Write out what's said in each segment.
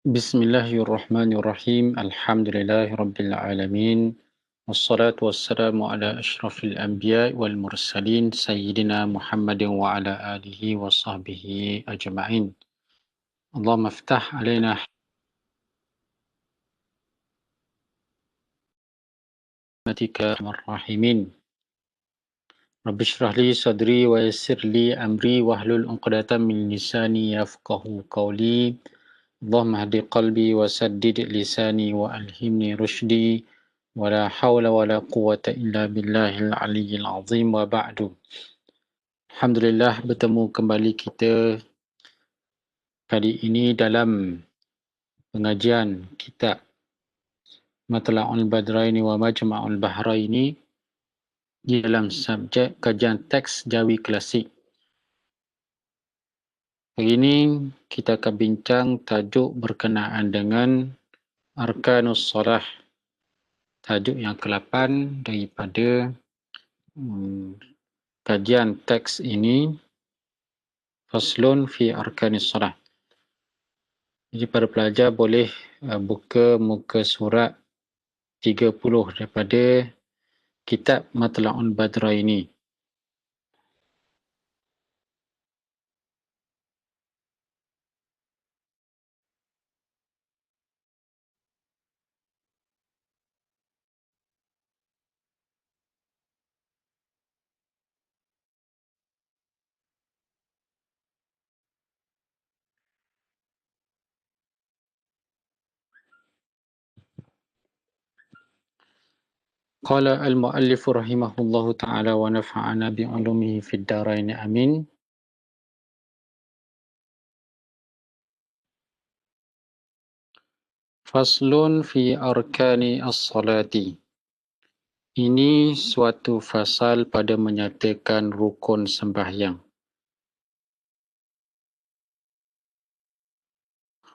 Bismillahirrahmanirrahim. Alhamdulillahirabbil alamin. Wassalatu wassalamu ala asyrafil anbiya'i wal mursalin sayyidina Muhammadin wa ala alihi wa sahbihi ajma'in. Allahumma iftah alaina hikmatika ya arhamar rahimin. Rabbi shrah li sadri wa yassir li amri wahlul 'uqdatam min lisani yafqahu qawli. Allahumma hdi qalbi wa saddid lisani wa alhimni rushdi. ولا حول ولا قوة إلا بالله العلي العظيم وبعد. Alhamdulillah bertemu kembali kita kali ini dalam pengajian kitab Matla'ul Badraini wa Majma'ul Bahraini di dalam subjek kajian teks Jawi Klasik. Hari ini kita akan bincang tajuk berkenaan dengan Arkanus Salah, tajuk yang ke-8 daripada kajian teks ini, Faslun fi Arkanis Salah. Jadi para pelajar boleh buka muka surat 30 daripada kitab Matla'ul Badraini. Qala al-muallif rahimahullahu ta'ala wa nafa'ana bi'ulumihi fid darain amin. Faslun fi arkani as-salati. Ini suatu fasal pada menyatakan rukun sembahyang.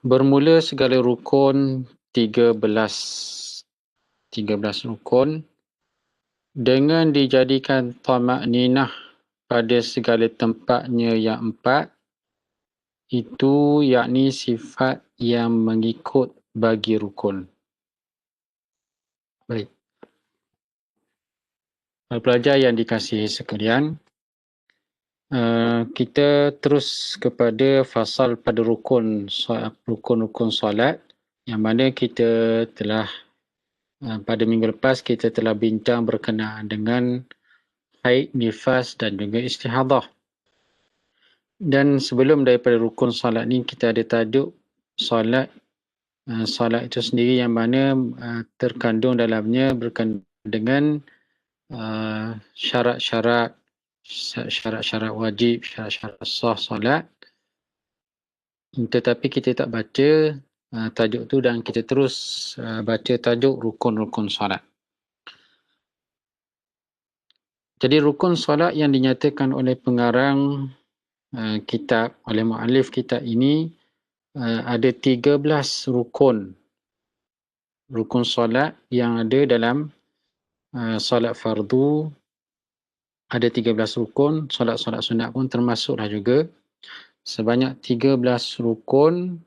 Bermula segala rukun 13 rukun dengan dijadikan tamakninah pada segala tempatnya yang 4, itu yakni sifat yang mengikut bagi rukun. Baik. Pelajar yang dikasihi sekalian, kita terus kepada fasal pada rukun-rukun solat yang mana kita telah pada minggu lepas kita telah bincang berkenaan dengan haid, nifas dan juga istihadah. Dan sebelum daripada rukun solat ni kita ada tajuk solat itu sendiri yang mana terkandung dalamnya berkenaan dengan syarat-syarat wajib, syarat-syarat sah solat. Tetapi kita tak baca tajuk tu dan kita terus baca tajuk rukun-rukun solat. Jadi rukun solat yang dinyatakan oleh pengarang kitab, oleh muallif kitab ini, ada 13 rukun solat yang ada dalam solat fardu. Ada 13 rukun, solat-solat sunat pun termasuklah juga. Sebanyak 13 rukun,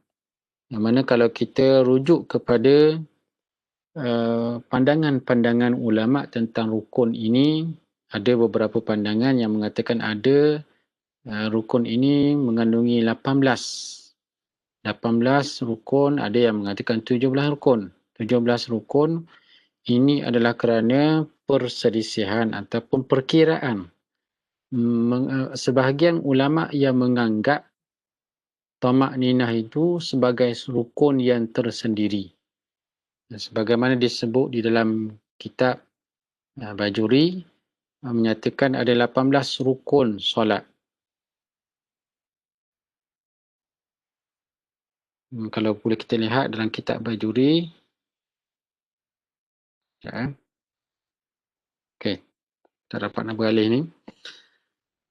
yang mana kalau kita rujuk kepada pandangan-pandangan ulama tentang rukun ini, ada beberapa pandangan yang mengatakan ada rukun ini mengandungi 18 rukun, ada yang mengatakan 17 rukun. 17 rukun ini adalah kerana perselisihan ataupun perkiraan. Sebahagian ulama yang menganggap tamakninah itu sebagai rukun yang tersendiri. Sebagaimana disebut di dalam kitab Bajuri, menyatakan ada 18 rukun solat. Kalau boleh kita lihat dalam kitab Bajuri. Okey, tak dapat nak beralih ni.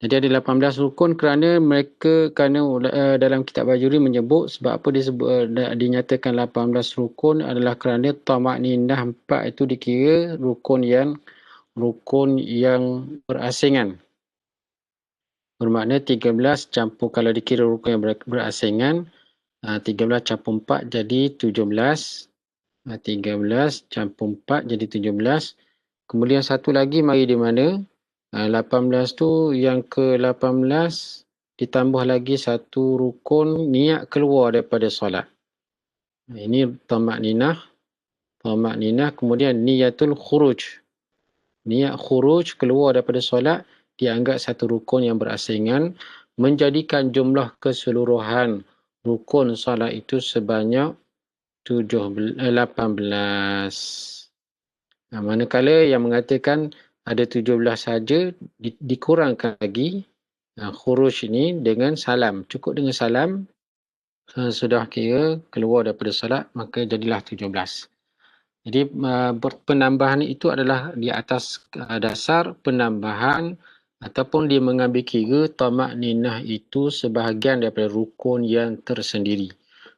Jadi ada 18 rukun kerana dalam kitab Bajuri menyebut sebab apa dinyatakan 18 rukun adalah kerana tamakninah 4 itu dikira rukun yang berasingan. Bermakna 13 campur, kalau dikira rukun yang berasingan, 13 campur 4 jadi 17. 13 campur 4 jadi 17. Kemudian satu lagi mari di mana? 18 tu yang ke-18 ditambah lagi satu rukun niat keluar daripada solat. Ini tamak ninah, kemudian niyatul khuruj. Niat khuruj keluar daripada solat dianggap satu rukun yang berasingan, menjadikan jumlah keseluruhan rukun solat itu sebanyak 18. Manakala yang mengatakan ada 17 saja, dikurangkan lagi khuruj ini dengan salam. Cukup dengan salam, sudah kira keluar daripada solat, maka jadilah 17. Jadi penambahan itu adalah di atas dasar penambahan ataupun dia mengambil kira tamak ninah itu sebahagian daripada rukun yang tersendiri.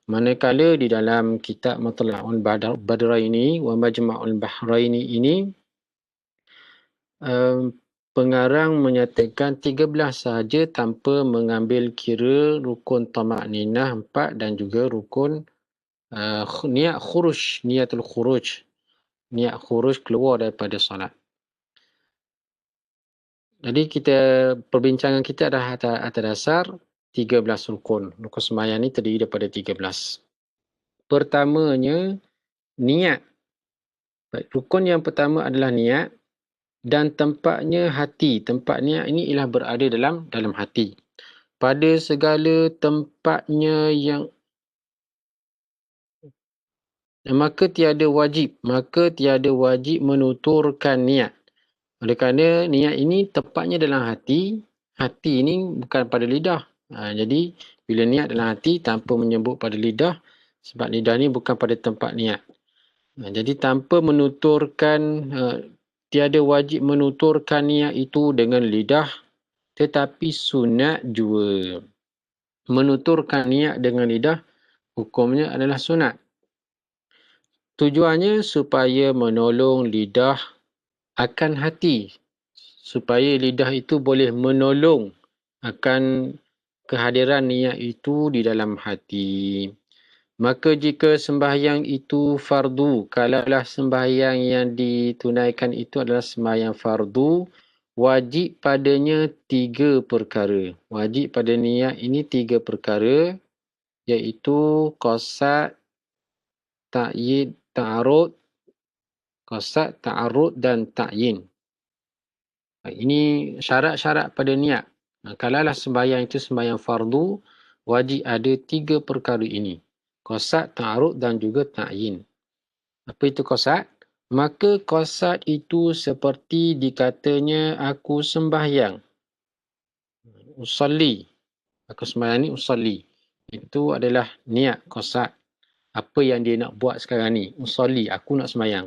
Manakala di dalam kitab Matla'ul Badraini wa Majma'ul Bahraini ini pengarang menyatakan 13 sahaja tanpa mengambil kira rukun tamak ninah 4 dan juga rukun niat khuruj, niatul khuruj. Niat khuruj keluar daripada solat. Jadi perbincangan kita adalah atas dasar 13 rukun. Rukun sembahyang ni terdiri daripada 13. Pertamanya, niat. Rukun yang pertama adalah niat dan tempatnya hati. Tempat niat ini ialah berada dalam hati. Pada segala tempatnya yang maka tiada wajib menuturkan niat. Oleh kerana niat ini tepatnya dalam hati. Hati ini bukan pada lidah. Jadi bila niat dalam hati tanpa menyebut pada lidah, sebab lidah ni bukan pada tempat niat. Jadi tanpa menuturkan, tiada wajib menuturkan niat itu dengan lidah, tetapi sunat jua. Menuturkan niat dengan lidah hukumnya adalah sunat. Tujuannya supaya menolong lidah akan hati, supaya lidah itu boleh menolong akan kehadiran niat itu di dalam hati. Maka jika sembahyang itu fardu, kalaulah sembahyang yang ditunaikan itu adalah sembahyang fardu, wajib padanya 3 perkara. Wajib pada niat ini 3 perkara, iaitu qasad, ta'yin, ta'arud, qasad, ta'arud dan ta'yin. Ini syarat-syarat pada niat. Kalaulah sembahyang itu sembahyang fardu, wajib ada 3 perkara ini. Qasad, ta'arud dan juga ta'yin. Apa itu qasad? Maka qasad itu seperti dikatanya aku sembahyang. Usalli. Aku sembahyang ni usalli. Itu adalah niat qasad. Apa yang dia nak buat sekarang ni? Usalli, aku nak sembahyang.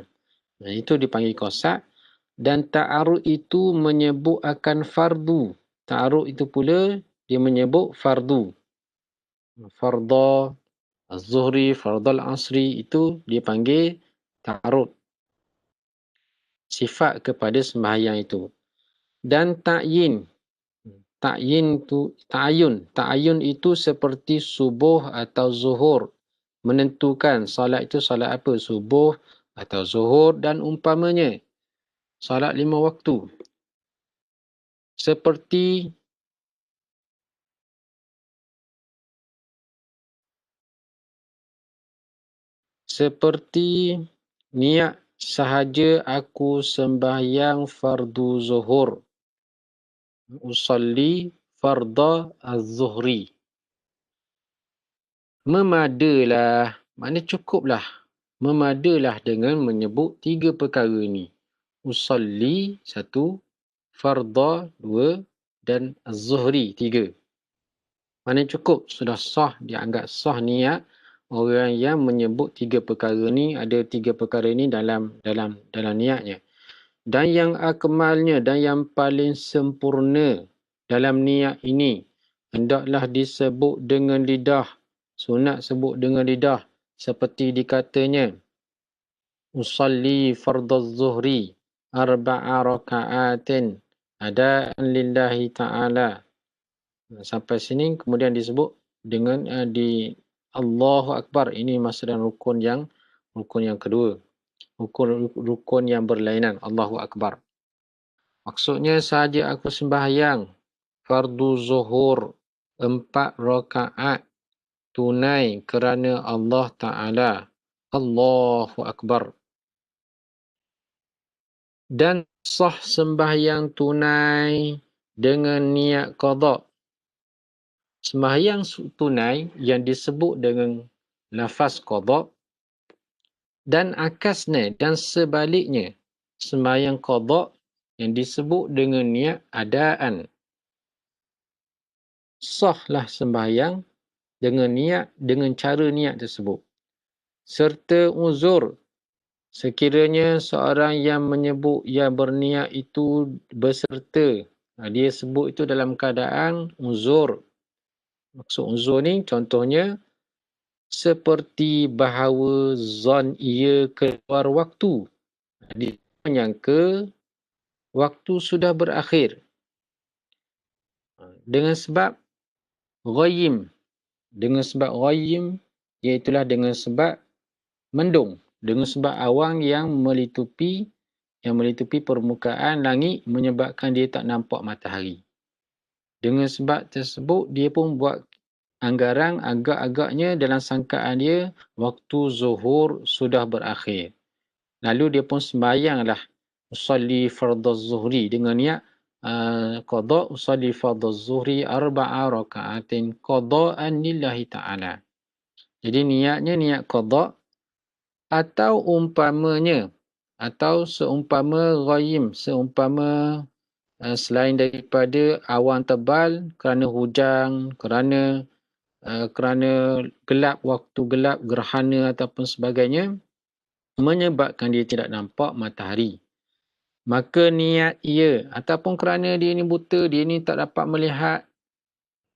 Itu dipanggil qasad. Dan ta'arud itu menyebut akan fardu. Ta'arud itu pula dia menyebut fardu. Fardha az-zuhri, fardha al-asri itu dia panggil ta'arud. Sifat kepada sembahyang itu. Dan ta'yin. Ta'ayun itu seperti subuh atau zuhur. Menentukan salat itu salat apa? Subuh atau zuhur dan umpamanya. Salat 5 waktu. Seperti niat sahaja aku sembahyang fardu zuhur. Usalli fardha az-zuhri. Memadalah, maknanya cukuplah. Memadalah dengan menyebut 3 perkara ini. Usalli 1, fardha 2 dan az-zuhri 3. Maknanya cukup, sudah sah, dianggap sah niat orang yang menyebut 3 perkara ni, ada 3 perkara ni dalam niatnya. Dan yang akmalnya dan yang paling sempurna dalam niat ini hendaklah disebut dengan lidah. Sunat sebut dengan lidah seperti dikatanya usalli fardaz zuhri arba'a raka'atin adaan lillahi ta'ala. Sampai sini kemudian disebut dengan Allahu Akbar. Ini masuk dalam rukun yang kedua. Rukun yang berlainan. Allahu Akbar. Maksudnya sahaja aku sembahyang fardu zuhur 4 rakaat tunai kerana Allah Ta'ala. Allahu Akbar. Dan sah sembahyang tunai dengan niat qada. Sembahyang tunai yang disebut dengan lafaz qada dan akasnya dan sebaliknya. Sembahyang qada yang disebut dengan niat adaan. Sahlah sembahyang dengan cara niat tersebut. Serta uzur. Sekiranya seorang yang menyebut yang berniat itu berserta. Dia sebut itu dalam keadaan uzur. Maksud uzur ni contohnya seperti bahawa zon ia keluar waktu. Dia menyangka waktu sudah berakhir. Dengan sebab ghayyim. Dengan sebab ghayyim iaitulah dengan sebab mendung. Dengan sebab awan yang melitupi permukaan langit menyebabkan dia tak nampak matahari. Dengan sebab tersebut, dia pun buat anggaran agak-agaknya dalam sangkaan dia, waktu zuhur sudah berakhir. Lalu dia pun sembahyanglah usalli fardaz zuhri dengan niat qada usalli fardaz zuhri 4 rakaatin qadaan lillahi ta'ala. Jadi niatnya niat qada atau umpamanya atau seumpama ghayyim, seumpama selain daripada awan tebal kerana hujan, kerana gelap, waktu gelap, gerhana ataupun sebagainya menyebabkan dia tidak nampak matahari. Maka niat ia ataupun kerana dia ni buta, dia ni tak dapat melihat,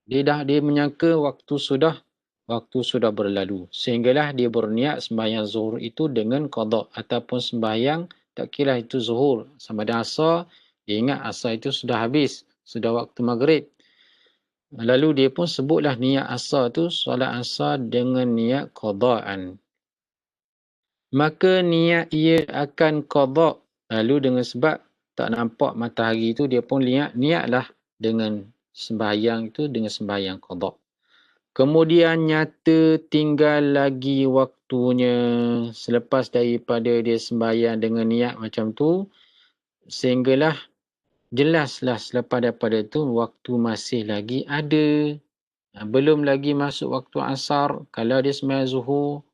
dia menyangka waktu sudah berlalu. Sehinggalah dia berniat sembahyang zuhur itu dengan qada ataupun sembahyang tak kira itu zuhur. Sama ada asar, dia ingat asar itu sudah habis, sudah waktu maghrib. Lalu dia pun sebutlah niat asar tu, solat asar dengan niat qadaan. Maka niat ia akan qada. Lalu dengan sebab tak nampak matahari itu, dia pun niatlah dengan sembahyang itu dengan sembahyang qada. Kemudian nyata tinggal lagi waktunya selepas daripada dia sembahyang dengan niat macam tu, sehinggalah jelaslah selepas daripada itu waktu masih lagi ada. Belum lagi masuk waktu asar, kalau dia sembahyang zuhur,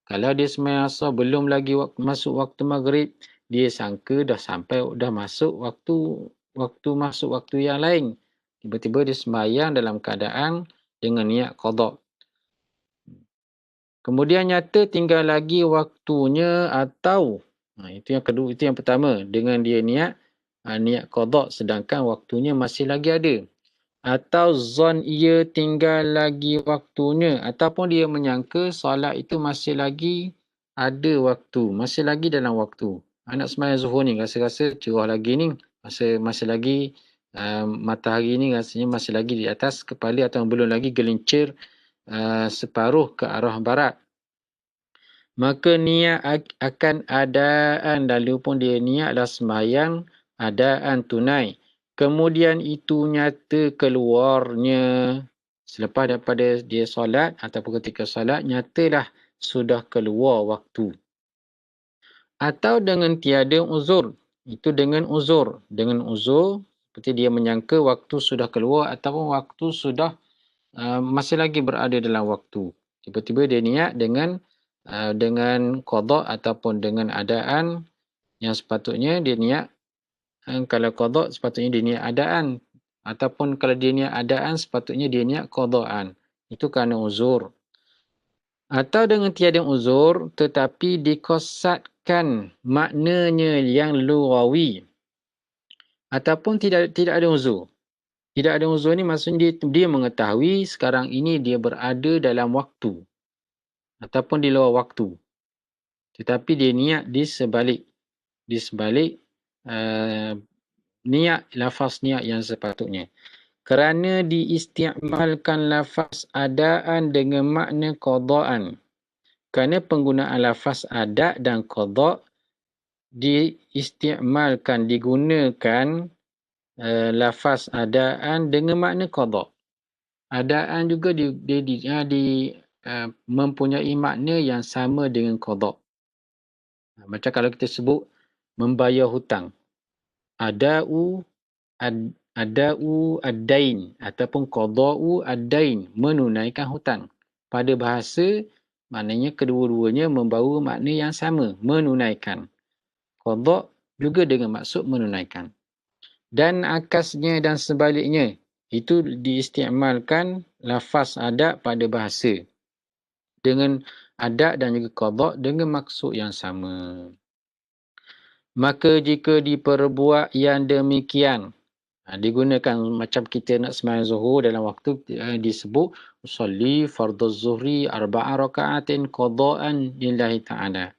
kalau dia sembahyang asar belum lagi masuk waktu maghrib, dia sangka dah masuk waktu yang lain. Tiba-tiba dia sembahyang dalam keadaan dengan niat qada. Kemudian nyata tinggal lagi waktunya atau itu yang kedua, itu yang pertama, dengan dia niat qada sedangkan waktunya masih lagi ada. Atau zon ia tinggal lagi waktunya ataupun dia menyangka solat itu masih lagi ada waktu, masih lagi dalam waktu. Anak sembahyang zuhur ni rasa-rasa cerah lagi ni, masih lagi matahari ni rasanya masih lagi di atas kepala atau belum lagi gelincir separuh ke arah barat. Maka niat akan adaan, lalu pun dia niatlah sembahyang adaan tunai. Kemudian itu nyata keluarnya selepas daripada dia solat ataupun ketika solat, nyatalah sudah keluar waktu. Atau dengan tiada uzur. Itu dengan uzur. Dengan uzur, seperti dia menyangka waktu sudah keluar ataupun waktu sudah masih lagi berada dalam waktu. Tiba-tiba dia niat dengan qada ataupun dengan adaan yang sepatutnya dia niat. Kalau qada sepatutnya dia niat adaan, ataupun kalau dia niat adaan sepatutnya dia niat qadaan. Itu kerana uzur. Atau dengan tiada uzur tetapi dikosatkan maknanya yang lughawi. Ataupun tidak ada uzur. Tidak ada uzur ni maksudnya dia mengetahui sekarang ini dia berada dalam waktu ataupun di luar waktu. Tetapi dia niat di sebalik niat, lafaz niat yang sepatutnya. kerana diistiamalkan lafaz adaan dengan makna qadaan. Kerana penggunaan lafaz ada dan qada digunakan lafaz adaan dengan makna qada. Adaan juga mempunyai makna yang sama dengan qada. Macam kalau kita sebut membayar hutang. Ada'u ad-dain ataupun qada'u ad-dain, menunaikan hutang. Pada bahasa, maknanya kedua-duanya membawa makna yang sama, menunaikan. Qada' juga dengan maksud menunaikan. Dan akasnya dan sebaliknya, itu diistiamalkan lafaz ada pada bahasa. Dengan ada dan juga qada' dengan maksud yang sama. Maka jika diperbuat yang demikian, digunakan macam kita nak sembahyang zuhur dalam waktu disebut usolli fardhu zuhri arba'a raka'atin qada'an lillahi ta'ala.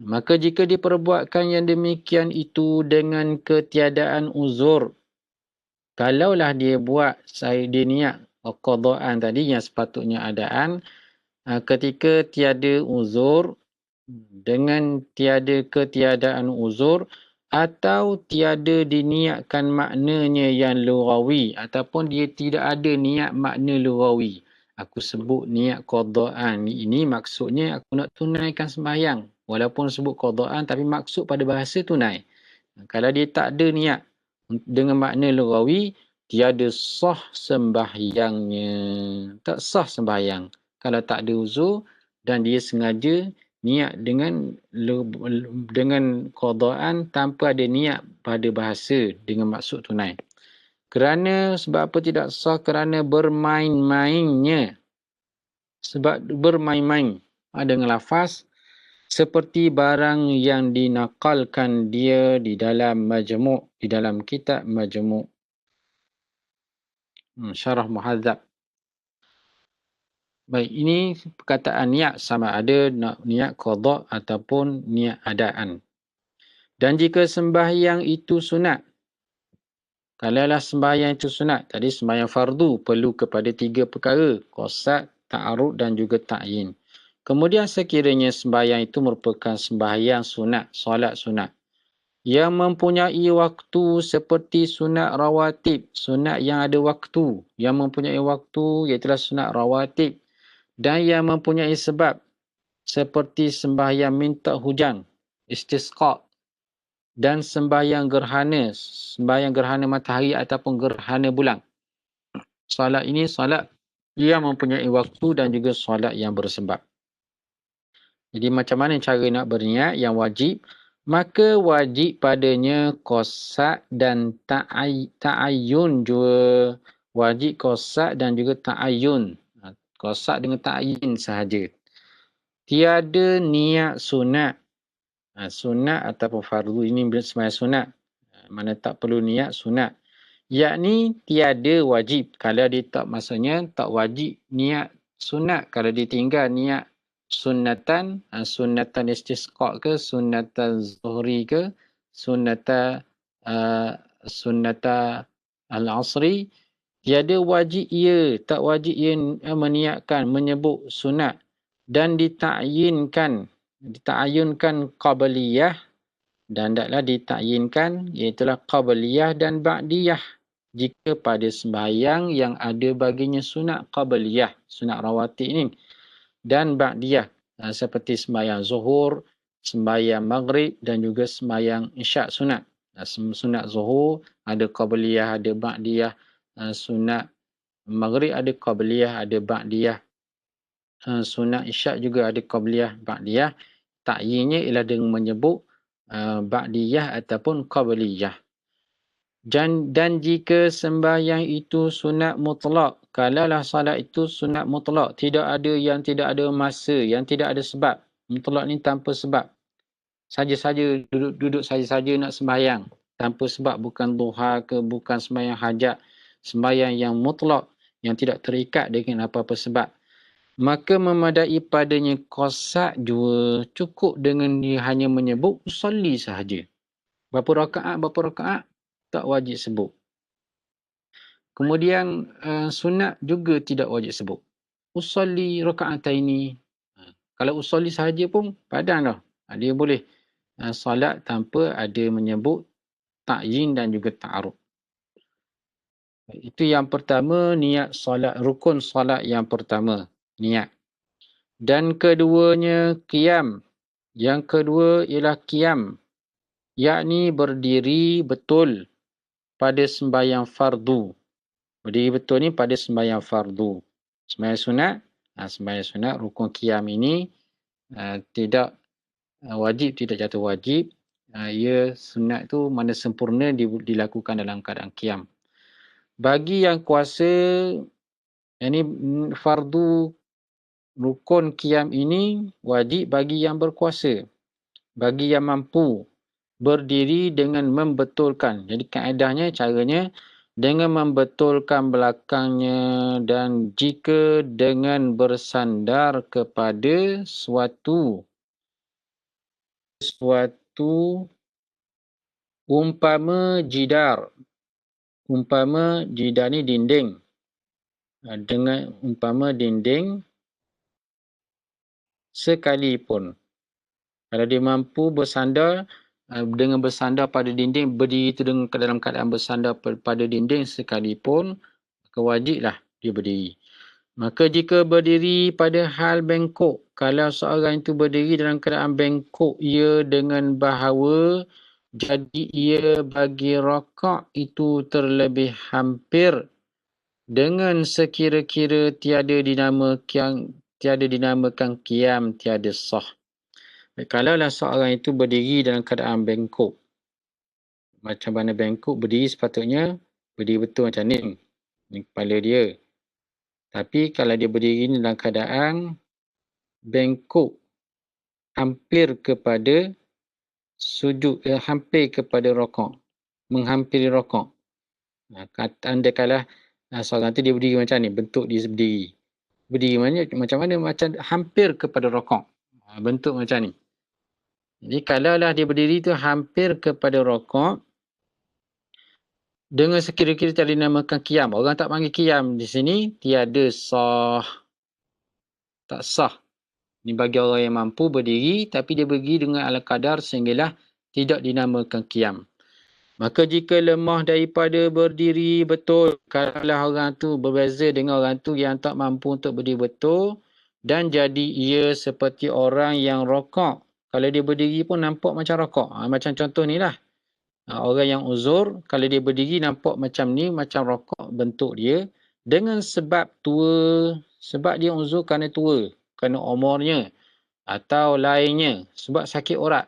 Maka jika diperbuatkan yang demikian itu dengan ketiadaan uzur, kalaulah dia buat dia niat qada'an tadi yang sepatutnya adaan, ketika tiada uzur, dengan ketiadaan uzur atau tiada diniatkan maknanya yang lughawi ataupun dia tidak ada niat makna lughawi. Aku sebut niat qadaan ini maksudnya aku nak tunaikan sembahyang. Walaupun sebut qadaan tapi maksud pada bahasa tunai. Kalau dia tak ada niat dengan makna lughawi, tiada sah sembahyangnya. Tak sah sembahyang. Kalau tak ada uzur dan dia sengaja niat dengan qadaan tanpa ada niat pada bahasa dengan maksud tunai. Kerana sebab apa tidak sah? Kerana bermain-mainnya. Sebab bermain-main dengan lafaz seperti barang yang dinakalkan dia di dalam majmu', di dalam kitab majmu'. Syarah Muhadzab. Baik, ini perkataan niat sama ada niat qada ataupun niat adaan. Dan jika sembahyang itu sunat, kalaulah sembahyang itu sunat, tadi sembahyang fardu perlu kepada 3 perkara, qasad, ta'arud dan juga ta'yin. Kemudian sekiranya sembahyang itu merupakan sembahyang sunat, solat sunat, yang mempunyai waktu seperti sunat rawatib, sunat yang ada waktu, yang mempunyai waktu iaitulah sunat rawatib, dan yang mempunyai sebab seperti sembahyang minta hujan, istisqa, dan sembahyang gerhana matahari ataupun gerhana bulan. Solat ini solat yang mempunyai waktu dan juga solat yang bersebab. Jadi macam mana cara nak berniat yang wajib? Maka wajib padanya qasad dan ta'ayyun juga. Wajib qasad dan juga ta'ayyun. Qasad dengan ta'yin sahaja. Tiada niat sunat. Sunat ataupun fardu ini sembahyang sunat. Mana tak perlu niat sunat. Yakni tiada wajib. Kalau dia tak maksudnya tak wajib niat sunat. Kalau dia tinggal niat sunnatan istisqa ke, sunnatan zuhri ke, sunnata al-asri, tiada wajib ia, tak wajib ia meniatkan, menyebut sunat dan ditakyinkan qabliyah dan taklah ditakyinkan iaitulah qabliyah dan ba'diyah jika pada sembahyang yang ada baginya sunat qabliyah, sunat rawatib ini, dan ba'diyah seperti sembahyang zuhur, sembahyang maghrib dan juga sembahyang isyak sunat. Sunat zuhur ada qabliyah, ada ba'diyah. Sunat maghrib ada qabliyah, ada ba'diyah. Sunat isyak juga ada qabliyah, ba'diyah. Takyinnya ialah dengan menyebut ba'diyah ataupun qabliyah. Dan jika sembahyang itu sunat mutlak, kalaulah salat itu sunat mutlak, tidak ada masa, yang tidak ada sebab. Mutlak ni tanpa sebab. Saja-saja duduk saja-saja nak sembahyang. Tanpa sebab, bukan duha ke, bukan sembahyang hajat. Sembahyang yang mutlak, yang tidak terikat dengan apa-apa sebab. Maka memadai padanya qasad juga, cukup dengan dia hanya menyebut usolli sahaja. Berapa rakaat, tak wajib sebut. Kemudian sunat juga tidak wajib sebut. Usolli raka'ataini. Kalau usolli sahaja pun padan dah. Dia boleh solat tanpa ada menyebut ta'yin dan juga ta'aruf. Itu yang pertama, niat solat, rukun solat yang pertama, niat. Dan keduanya, qiyam. Yang kedua ialah qiyam, yakni berdiri betul pada sembahyang fardu. Berdiri betul ni pada sembahyang fardu. Sembahyang sunat, sembahyang sunat, rukun qiyam ini tidak wajib, tidak jatuh wajib. Ia sunat tu mana sempurna dilakukan dalam keadaan qiyam. Bagi yang kuasa, ini fardu rukun qiyam ini wajib bagi yang berkuasa, bagi yang mampu berdiri dengan membetulkan. Jadi kaedahnya, caranya dengan membetulkan belakangnya dan jika dengan bersandar kepada suatu umpama jidar ni dinding, dengan umpama dinding sekalipun. Kalau dia mampu bersandar, dengan bersandar pada dinding, berdiri itu dalam keadaan bersandar pada dinding sekalipun, wajiblah dia berdiri. Maka jika berdiri pada hal bengkok, kalau seorang itu berdiri dalam keadaan bengkok ia dengan bahawa jadi ia bagi rakaat itu terlebih hampir dengan sekira-kira tiada dinamakan qiyam, tiada sah. Kalaulah seorang itu berdiri dalam keadaan bengkok, macam mana bengkok berdiri sepatutnya berdiri betul macam ni kepala dia. Tapi kalau dia berdiri dalam keadaan bengkok hampir kepada sujud, hampir kepada rakaat, menghampiri rakaat. Andai kala seorang tu dia berdiri macam ni, bentuk dia berdiri. Berdiri macam mana? Macam hampir kepada rakaat. Bentuk macam ni. Jadi kalaulah dia berdiri tu hampir kepada rakaat, dengan sekira-kira tadi dinamakan qiyam. Orang tak panggil qiyam di sini, tiada sah. Tak sah. Ini bagi orang yang mampu berdiri, tapi dia berdiri dengan ala kadar sehinggalah tidak dinamakan qiyam. Maka jika lemah daripada berdiri betul, kalaulah orang tu berbeza dengan orang tu yang tak mampu untuk berdiri betul, dan jadi ia seperti orang yang rokok. Kalau dia berdiri pun nampak macam rokok. Macam contoh ni lah. Orang yang uzur, kalau dia berdiri nampak macam ni, macam rokok bentuk dia. Dengan sebab tua, sebab dia uzur kerana tua, kerana umurnya. Atau lainnya, sebab sakit urat.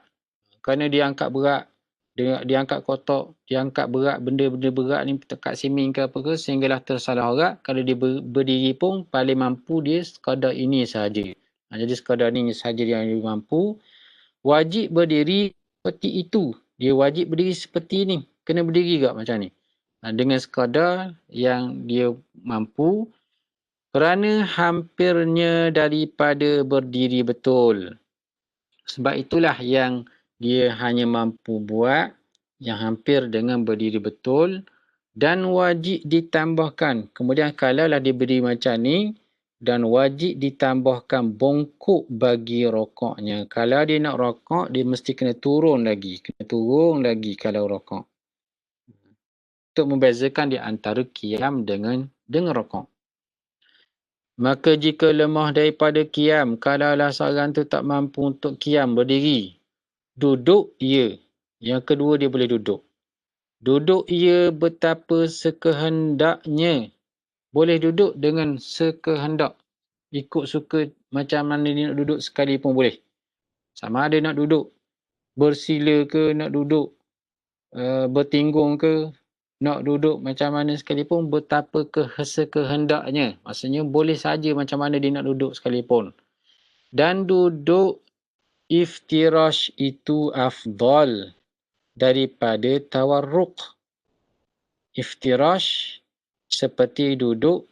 Kerana dia angkat berat, dia angkat kotak, dia angkat berat, benda-benda berat ni tekat simen ke apa ke, sehinggalah tersalah urat. Kalau dia berdiri pun, paling mampu dia sekadar ini sahaja. Jadi sekadar ini sahaja yang dia mampu. Wajib berdiri seperti itu. Dia wajib berdiri seperti ini. Kena berdiri juga macam ni. Dengan sekadar yang dia mampu. Kerana hampirnya daripada berdiri betul. Sebab itulah yang dia hanya mampu buat yang hampir dengan berdiri betul dan wajib ditambahkan. Kemudian kalaulah dia berdiri macam ni dan wajib ditambahkan bongkok bagi rokoknya. Kalau dia nak rokok, dia mesti kena turun lagi. Kena turun lagi kalau rokok. Untuk membezakan di antara qiyam dengan rokok. Maka jika lemah daripada qiyam, kalaulah seorang tu tak mampu untuk qiyam, berdiri, duduk ia. Yang kedua dia boleh duduk. Duduk ia betapa sekehendaknya. Boleh duduk dengan sekehendak. Ikut suka macam mana dia nak duduk sekali pun boleh. Sama ada nak duduk bersila ke, nak duduk bertinggung ke, nak duduk macam mana sekalipun, betapa sekehendaknya. Maksudnya boleh saja macam mana dia nak duduk sekalipun. Dan duduk iftirash itu afdal daripada tawarruk. Iftirash seperti duduk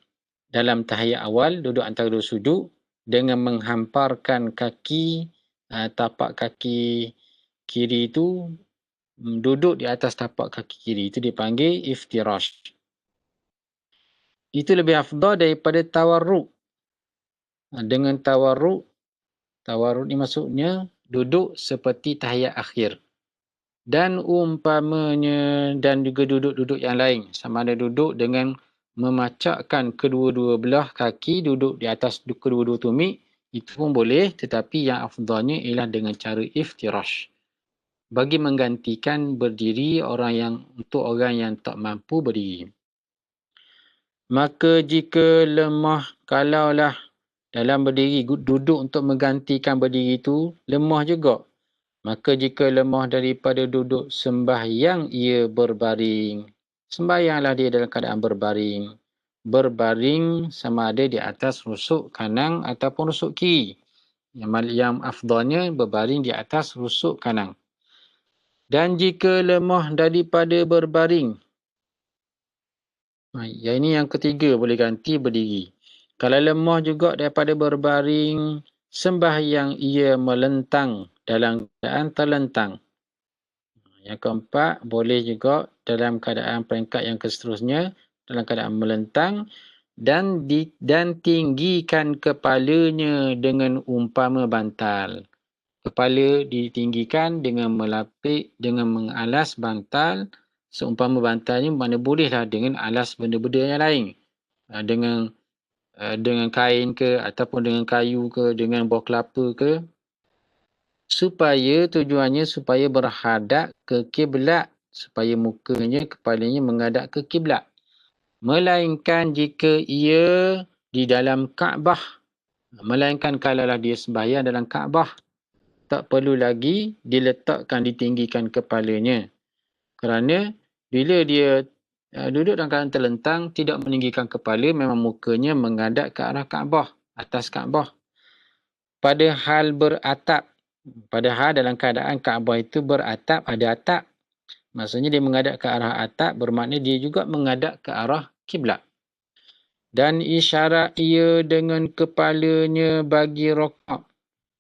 dalam tahiyat awal, duduk antara dua sujud dengan menghamparkan kaki, tapak kaki kiri itu, duduk di atas tapak kaki kiri. Itu dipanggil iftirash. itu lebih afdal daripada tawarruk. Dengan tawarruk ni maksudnya duduk seperti tahiyat akhir. Dan umpamanya dan juga duduk-duduk yang lain. Sama ada duduk dengan memacakkan kedua-dua belah kaki, duduk di atas kedua-dua tumit, itu pun boleh, tetapi yang afdalnya ialah dengan cara iftirash. Bagi menggantikan berdiri untuk orang yang tak mampu berdiri. Maka jika lemah, kalaulah dalam berdiri, duduk untuk menggantikan berdiri itu lemah juga. Maka jika lemah daripada duduk sembahyang ia berbaring. Sembahyanglah dia dalam keadaan berbaring. Berbaring sama ada di atas rusuk kanan ataupun rusuk kiri. Yang afdalnya berbaring di atas rusuk kanan. Dan jika lemah daripada berbaring, yang ini yang ketiga boleh ganti berdiri. Kalau lemah juga daripada berbaring, sembahyang ia melentang dalam keadaan terlentang. Yang keempat, boleh juga dalam keadaan peringkat yang seterusnya, dalam keadaan melentang dan tinggikan kepalanya dengan umpama bantal. Kepala ditinggikan dengan melapik, dengan mengalas bantal. Seumpama bantalnya mana bolehlah dengan alas benda-benda yang lain. Dengan kain ke, ataupun dengan kayu ke, dengan buah kelapa ke. Tujuannya supaya berhadap ke kiblat. Supaya kepalanya menghadap ke kiblat. Melainkan jika ia di dalam Kaabah. Melainkan kalaulah dia sembahyang dalam Kaabah. Tak perlu lagi ditinggikan kepalanya. Kerana bila dia duduk dalam keadaan terlentang, tidak meninggikan kepala, memang mukanya menghadap ke arah Kaabah, atas Kaabah. Padahal dalam keadaan Kaabah itu beratap, ada atap. Maksudnya dia menghadap ke arah atap, bermakna dia juga menghadap ke arah kiblat. Dan isyarat ia dengan kepalanya bagi rokok.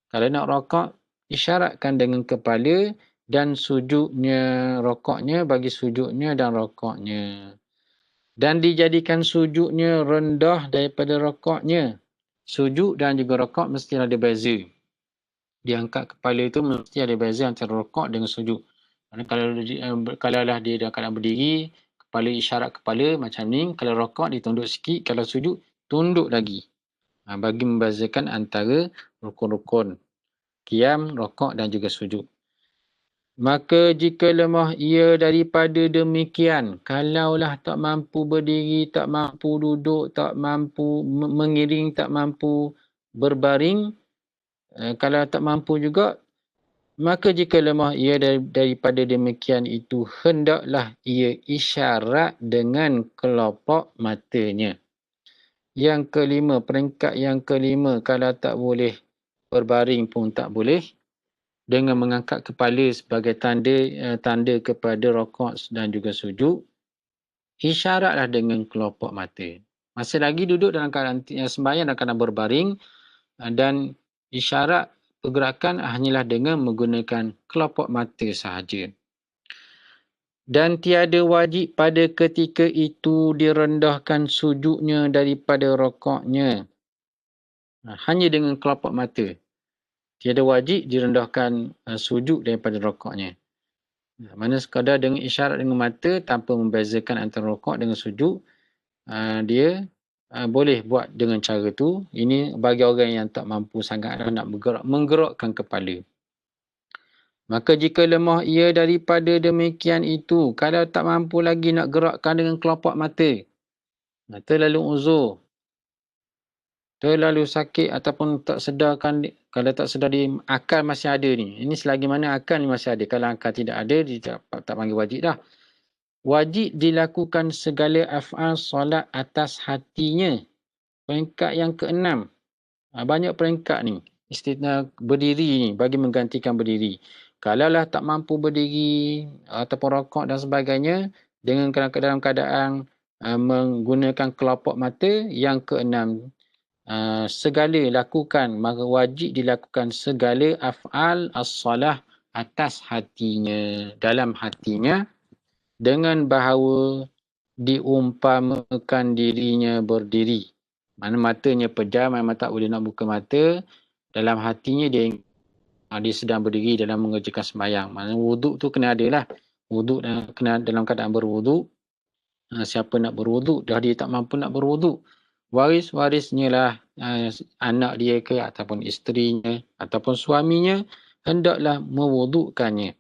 Kalau nak rokok, isyaratkan dengan kepala dan sujudnya, rokoknya bagi sujudnya dan rokoknya. Dan dijadikan sujudnya rendah daripada rokoknya. Sujud dan juga rokok mesti ada beza. Diangkat kepala itu mesti ada beza antara rokok dengan sujud. Kalaulah dia dalam keadaan berdiri, kepala isyarat kepala macam ni. Kalau rokok dia tunduk sikit, kalau sujud tunduk lagi. Bagi membezakan antara rukun-rukun qiyam, rokok dan juga sujud. Maka jika lemah ia daripada demikian, kalaulah tak mampu berdiri, tak mampu duduk, tak mampu mengiring, tak mampu berbaring, kalau tak mampu juga, maka jika lemah ia daripada demikian itu, hendaklah ia isyarat dengan kelopak matanya. Yang kelima, peringkat yang kelima, kalau tak boleh berbaring pun tak boleh, dengan mengangkat kepala sebagai tanda kepada rokok dan juga sujud, isyaratlah dengan kelopak mata. Masih lagi duduk dalam keadaan sembahyang dalam keadaan berbaring, dan isyarat pergerakan hanyalah dengan menggunakan kelopak mata sahaja. Dan tiada wajib pada ketika itu direndahkan sujudnya daripada rokoknya. Hanya dengan kelopak mata. Tiada wajib direndahkan sujud daripada rokoknya. Mana sekadar dengan isyarat dengan mata tanpa membezakan antara rokok dengan sujud, dia boleh buat dengan cara tu. Ini bagi orang yang tak mampu sangat nak menggerakkan kepala. Maka jika lemah ia daripada demikian itu, kalau tak mampu lagi nak gerakkan dengan kelopak mata, terlalu uzur, terlalu sakit ataupun tak sedarkan, kalau tak sedar akal masih ada ni. Ini selagi mana akal ni masih ada. Kalau akal tidak ada, dia tak panggil wajib dah. Wajib dilakukan segala af'al solat atas hatinya. Peringkat yang keenam. Banyak peringkat ni. Istilah berdiri ni bagi menggantikan berdiri. Kalaulah tak mampu berdiri ataupun rokok dan sebagainya, dengan dalam keadaan menggunakan kelopak mata, yang keenam, segala lakukan, maka wajib dilakukan segala af'al as-salah atas hatinya, dalam hatinya, dengan bahawa diumpamakan dirinya berdiri. Mana matanya pejam, memang tak boleh nak buka mata. Dalam hatinya dia sedang berdiri dalam mengerjakan sembahyang. Mana wuduk tu kena ada lah. Wuduk kena dalam keadaan berwuduk. Siapa nak berwuduk, dah dia tak mampu nak berwuduk. Waris-warisnya lah, anak dia ke ataupun isterinya ataupun suaminya hendaklah mewudukkannya.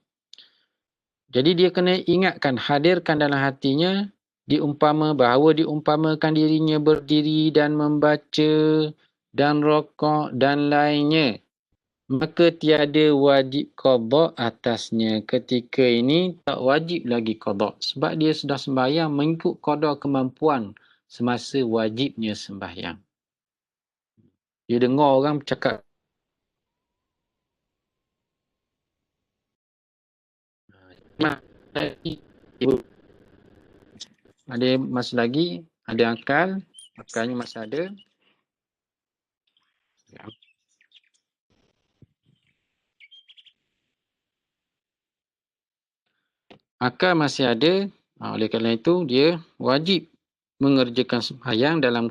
Jadi dia kena ingatkan, hadirkan dalam hatinya bahawa diumpamakan dirinya berdiri dan membaca dan rokok dan lainnya. Maka tiada wajib qada atasnya. Ketika ini tak wajib lagi qada. Sebab dia sudah sembahyang mengikut qada kemampuan semasa wajibnya sembahyang. Dia dengar orang bercakap. Ada masih lagi, ada akal. Akalnya masih ada. Akal masih ada. Oleh kerana itu, dia wajib mengerjakan sembahyang dalam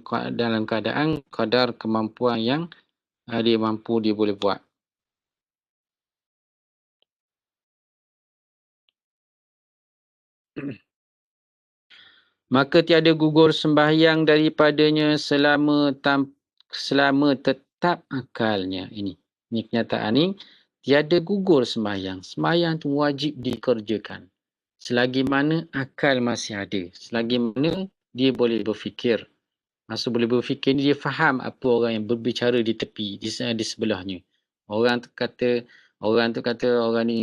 keadaan kadar kemampuan yang dia mampu, dia boleh buat. Maka tiada gugur sembahyang daripadanya selama tetap akalnya. Ini kenyataan ni. Tiada gugur sembahyang. Sembahyang tu wajib dikerjakan. Selagi mana akal masih ada. Selagi mana dia boleh berfikir. Masa boleh berfikir ni dia faham apa orang yang berbicara di tepi, di sebelahnya. Orang tu kata orang ni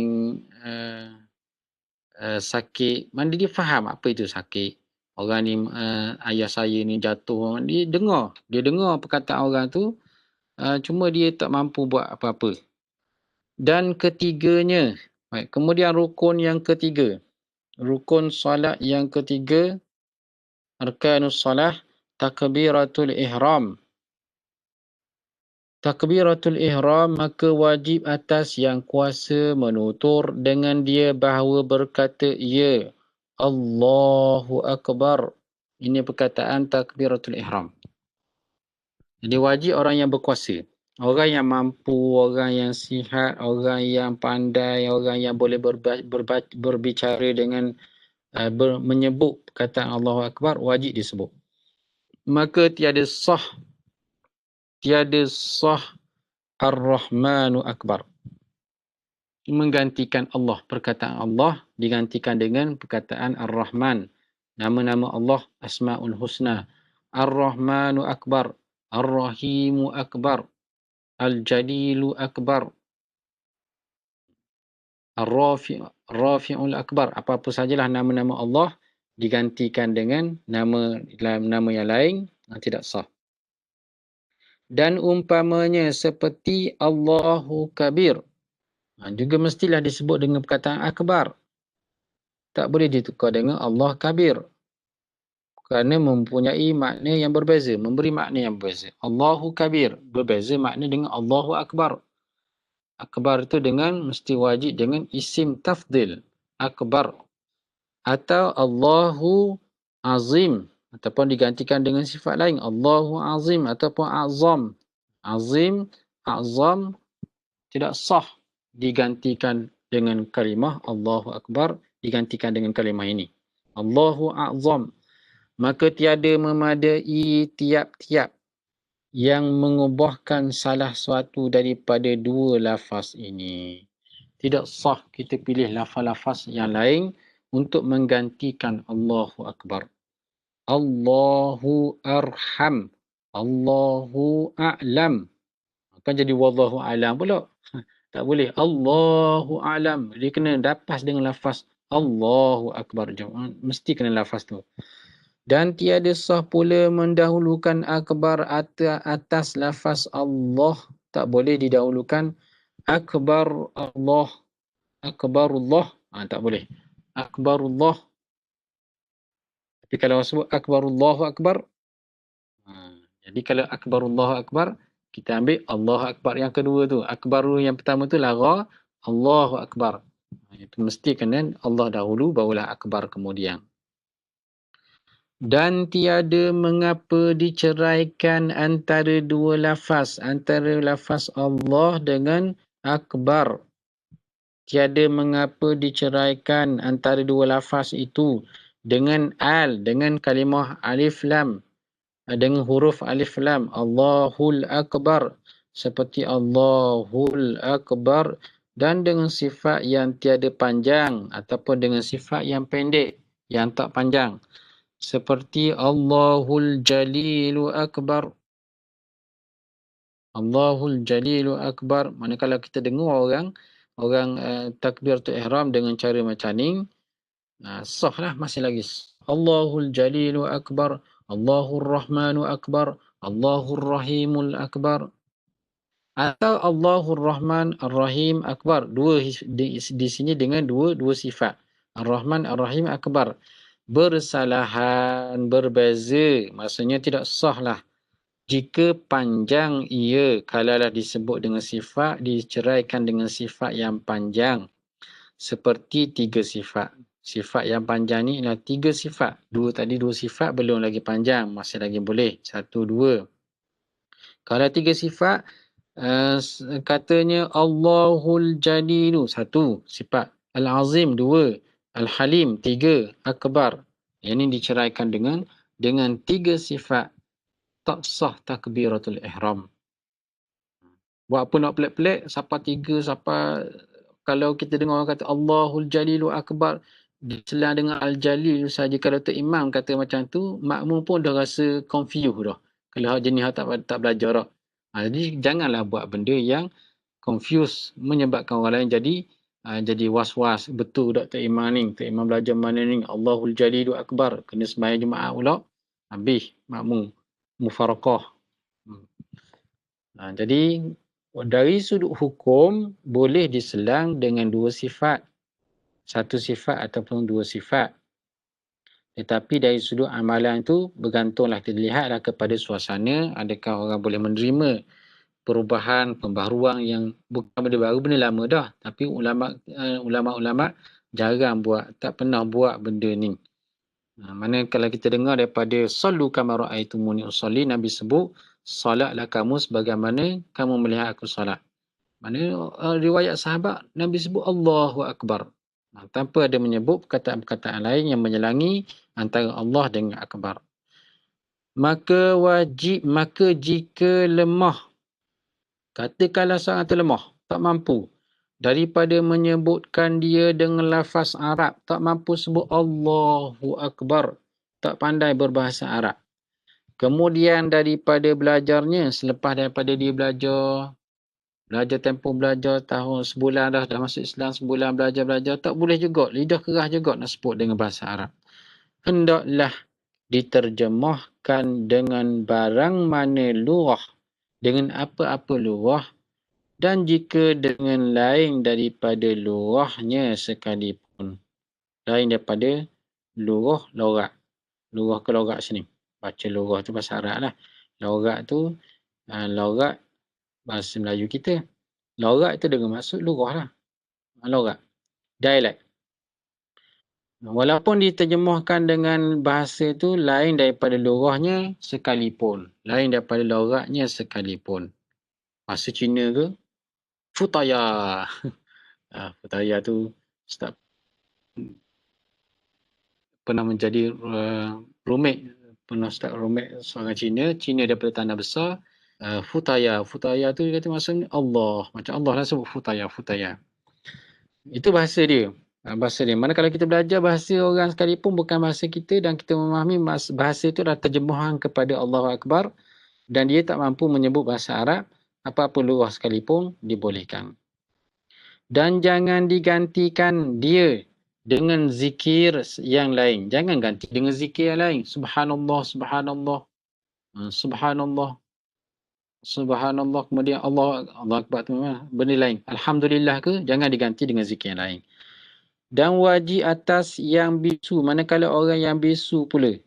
sakit. Mana dia faham apa itu sakit. Orang ni ayah saya ni jatuh. Dia dengar perkataan orang tu. Cuma dia tak mampu buat apa-apa. Dan ketiganya. Kemudian rukun yang ketiga. Rukun solat yang ketiga. Arkanus solah. Takbiratul ihram. Takbiratul ihram maka wajib atas yang kuasa menutur dengan dia bahawa berkata ya Allahu Akbar. Ini perkataan takbiratul ihram. Jadi wajib orang yang berkuasa. Orang yang mampu, orang yang sihat, orang yang pandai, orang yang boleh berbicara dengan menyebut perkataan Allahu Akbar, wajib disebut. Maka tiada sah Ar-Rahmanu Akbar. Menggantikan Allah. Perkataan Allah digantikan dengan perkataan Ar-Rahman. Nama-nama Allah Asma'ul Husna. Ar-Rahmanu Akbar. Ar-Rahimu Akbar. Al-Jalilu Akbar. Ar-Rafi'ul Akbar. Apa-apa sajalah nama-nama Allah digantikan dengan nama yang lain, tidak sah. Dan umpamanya seperti Allahu Kabir. Juga mestilah disebut dengan perkataan akbar. Tak boleh ditukar dengan Allah Kabir. Kerana mempunyai makna yang berbeza. Memberi makna yang berbeza. Allahu Kabir. Berbeza makna dengan Allahu Akbar. Akbar itu mesti wajib dengan isim tafdil. Akbar. Atau Allahu Azim. Ataupun digantikan dengan sifat lain. Allahu Azim ataupun Azam. Azim, Azam tidak sah digantikan dengan kalimah Allahu Akbar, digantikan dengan kalimah ini. Allahu A'zam. Maka tiada memadai tiap-tiap yang mengubahkan salah suatu daripada dua lafaz ini. Tidak sah kita pilih lafaz-lafaz yang lain untuk menggantikan Allahu Akbar. Allahu Arham. Allahu A'lam. Kan jadi Wallahu A'lam pula. Tak boleh. Allahu A'lam. Dia kena dapas dengan lafaz Allahu Akbar. Mesti kena lafaz tu. Dan tiada sah pula mendahulukan akbar atas lafaz Allah. Tak boleh didahulukan akbar Allah. Akbarullah. Tak boleh. Akbarullah. Tapi kalau sebut akbarullahu akbar. Jadi kalau akbarullahu akbar, kita ambil Allahu Akbar yang kedua tu. Akbar yang pertama tu lara. Allahu Akbar. Itu mesti kena Allah dahulu, barulah Akbar kemudian. Dan tiada mengapa diceraikan antara dua lafaz, antara lafaz Allah dengan akbar. Tiada mengapa diceraikan antara dua lafaz itu dengan dengan kalimah alif lam, dengan huruf alif lam, Allahul Akbar, seperti Allahul Akbar, dan dengan sifat yang tiada panjang ataupun dengan sifat yang pendek, yang tak panjang, seperti Allahul Jalilu Akbar. Allahul Jalilu Akbar. Manakala kita dengar orang takbiratul ihram dengan cara macam ni, sah lah, masih lagi. Allahul Jalilu Akbar, Allahur Rahmanu Akbar, Allahur Rahimul Akbar. Atau Allahur Rahman Ar-Rahim Akbar. Dua di sini dengan dua sifat. Ar-Rahman Ar-Rahim Akbar. Bersalahan, berbeza. Maksudnya tidak sah lah. Jika panjang ia, kalaulah disebut dengan sifat, diceraikan dengan sifat yang panjang. Seperti tiga sifat. Sifat yang panjang ni ialah tiga sifat. Dua sifat belum lagi panjang. Masih lagi boleh. Satu, dua. Kalau tiga sifat, katanya Allahul Jalilu, satu sifat. Al-Azim, dua. Al-Halim, tiga. Akbar. Ini diceraikan dengan tiga sifat. Tak sah takbiratul ihram. Buat apa nak pelik-pelik, siapa tiga, siapa, kalau kita dengar orang kata Allahul Jalilu Akbar, diselang dengan Al-Jalil saja. Kalau Tok Imam kata macam tu, makmum pun dah rasa confused dah. Kalau jenis tak belajar dah. Jadi janganlah buat benda yang confuse, menyebabkan orang lain jadi was-was. Betul tak Tok Imam ni? Tok Imam belajar mana ni? Allahul Jalilu Akbar. Kena sembahyang Jumaat pula. Habis makmum. Mufarakah. Jadi dari sudut hukum boleh diselang dengan dua sifat. Satu sifat ataupun dua sifat. Tetapi dari sudut amalan itu bergantunglah, kita lihatlah kepada suasana, adakah orang boleh menerima perubahan, pembaharuan yang bukan benda baru, benda lama dah. Tapi ulama' jarang buat, tak pernah buat benda ni. Mana kalau kita dengar daripada sallu kama ra'aitumuni usolli, Nabi sebut salatlah kamu sebagaimana kamu melihat aku salat. Mana riwayat sahabat Nabi sebut Allahu Akbar, tanpa ada menyebut perkataan-perkataan lain yang menyelangi antara Allah dengan Akbar. Maka jika lemah, katakanlah seorang itu lemah, tak mampu daripada menyebutkan dia dengan lafaz Arab, tak mampu sebut Allahu Akbar, tak pandai berbahasa Arab. Kemudian daripada belajarnya, selepas daripada dia belajar tempoh belajar tahun sebulan dah masuk Islam, sebulan belajar, tak boleh juga, lidah kerah juga nak sebut dengan bahasa Arab. Hendaklah diterjemahkan dengan barang mana lurah, dengan apa-apa lurah, dan jika dengan lain daripada lurahnya sekalipun. Lain daripada lurah, lorak. Lurah ke lorak sini. Baca lurah tu bahasa Arab lah. Lorak tu, lorak bahasa Melayu kita. Lorak itu dengan maksud lurah lah. Lorak. Dialek. Walaupun diterjemahkan dengan bahasa tu lain daripada lurahnya sekalipun. Lain daripada loraknya sekalipun. Bahasa Cina ke? Futaya. Futaya tu pernah menjadi roommate. Pernah start roommate seorang Cina daripada tanah besar. Futaya tu dia kata maksudnya Allah. Macam Allah lah sebut futaya. Itu bahasa dia. Mana kalau kita belajar bahasa orang sekalipun bukan bahasa kita dan kita memahami bahasa itu adalah terjemahan kepada Allahu Akbar dan dia tak mampu menyebut bahasa Arab, apa-apa lurah sekalipun dibolehkan. Dan jangan digantikan dia dengan zikir yang lain. Jangan ganti dengan zikir yang lain. Subhanallah. Kemudian Allah Akbar tu benda lain. Alhamdulillah ke? Jangan diganti dengan zikir yang lain. Dan wajib atas yang bisu. Manakala orang yang bisu pula.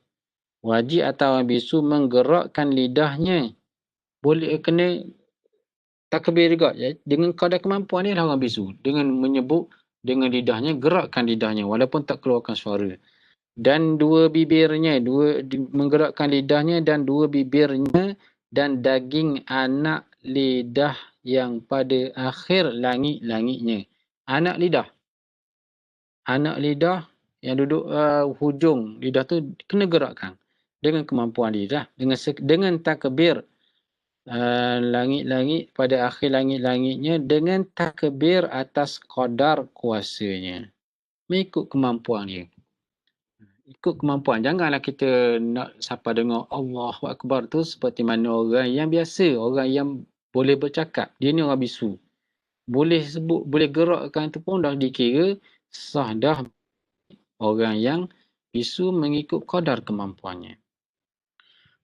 Wajib atas orang bisu menggerakkan lidahnya. Boleh kena takbir juga. Ya? Dengan kadar kemampuan ni lah orang bisu. Dengan menyebut dengan lidahnya, gerakkan lidahnya walaupun tak keluarkan suara. dan dua bibirnya, menggerakkan lidahnya dan dua bibirnya dan daging anak lidah yang pada akhir langit-langitnya. Anak lidah yang duduk hujung lidah tu kena gerakkan dengan kemampuan lidah, dengan takbir langit-langit pada akhir langit-langitnya, dengan takbir atas qadar kuasanya. Mengikut kemampuan dia. Ikut kemampuan. Janganlah kita nak siapa dengar Allahu Akbar tu seperti mana orang yang biasa, orang yang boleh bercakap. Dia ni orang bisu. Boleh sebut, boleh gerakkan tu pun dah dikira sah dah orang yang bisu mengikut kadar kemampuannya.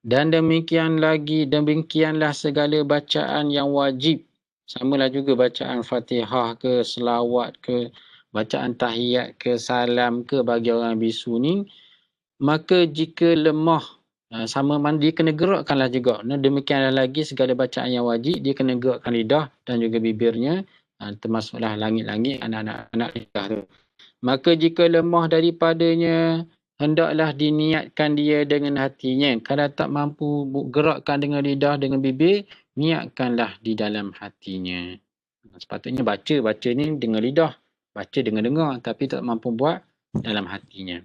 Dan demikianlah segala bacaan yang wajib. Samalah juga bacaan Fatihah ke, selawat ke, bacaan tahiyat ke, salam ke bagi orang bisu ni. Maka jika lemah, sama mandi kena gerakkanlah juga. Demikianlah lagi segala bacaan yang wajib, dia kena gerakkan lidah dan juga bibirnya, termasuklah langit-langit anak-anak lidah tu. Maka jika lemah daripadanya, hendaklah diniatkan dia dengan hatinya. Kalau tak mampu gerakkan dengan lidah, dengan bibir, niatkanlah di dalam hatinya. Sepatutnya baca ni dengan lidah, baca dengan dengar, tapi tak mampu buat dalam hatinya.